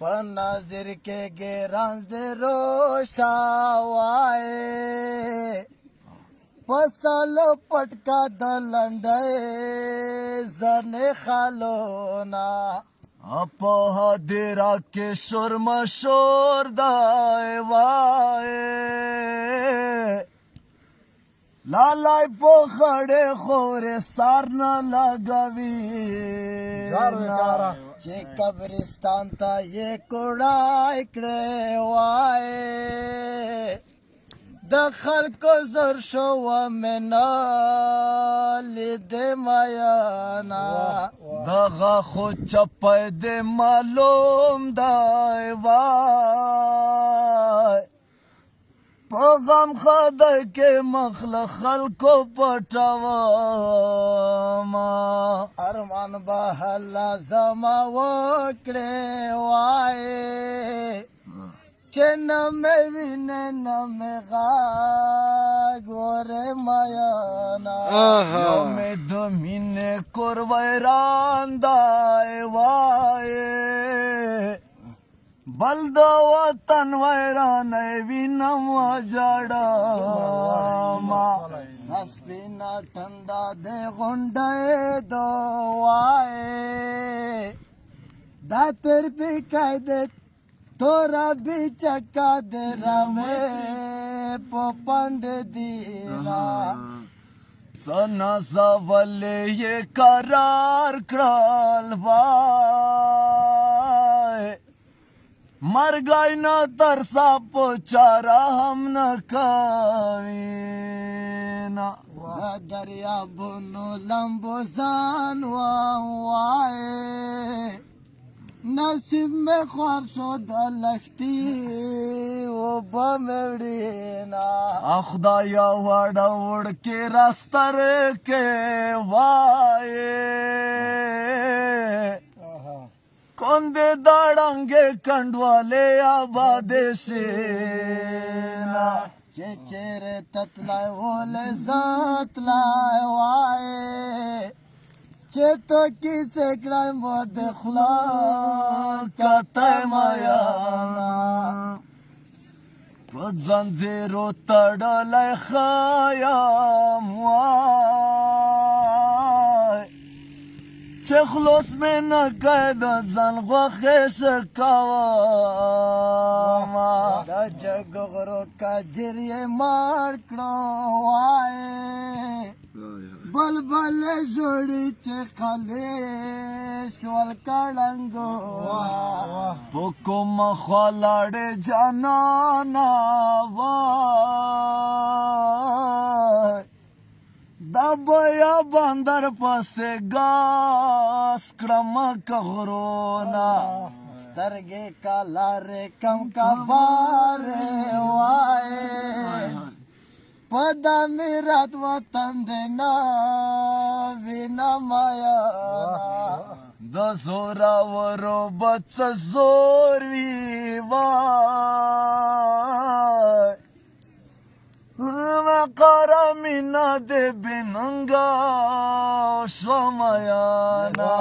په نظر کې ګرانز د روشاوای پسل پټکا د لنډۍ زنې خالونا په هدیره کې شور مشور دی وای لالای په خړې خورې سار نه لګوي چې قبرستان ته یې کوړای کړې وای د خلکو زر شو منا لیدې میانا دغه خو چپی دې معلوم دی وای په غم خدای کې مخله خلکو پټوما ارمان به الله زما وکړې وای چې نه مې وینې نه مې غږ ورې میانا یو مې د مینې کور ویران دی وای بل د وطن ویرانۍ وینم وجړما سپینا ټنډا دې غونډۍ دوای دا تر پکای دې تورا بیچکا دې رمې په پند دینا سنا زولې یې قرار کړل وای مرګای نه ترسا په چاره هم نه کوي نه دریابونو لمبوزان وای نصیب میں خوار شو د لختی و بمړینا خدایا وړه وړکې راستر کې وای کندې داړنګې کنډوالې آبادې شینا چې چیرې تتلای ولې زتلای وای چې تو کیسه کړای مو د خلا کته میانا په زنځیرو تړلی خیام وای چې خلوص مې نه کوي د ځان غوښې شکوما د جګغرو کجر یې مار کړو وای بلبل جوړی چې خلې شول کړنګو په کومه خوا لاړې جانانا وای دا بیا بندر پسې ګاس کړم که غرونه سترګې کا لارې کم کا بارې وای پدا میرات وطن دینا وینا میانا د زوراورو بڅ زور وی وای مقاره مینا د بننګا شو میانا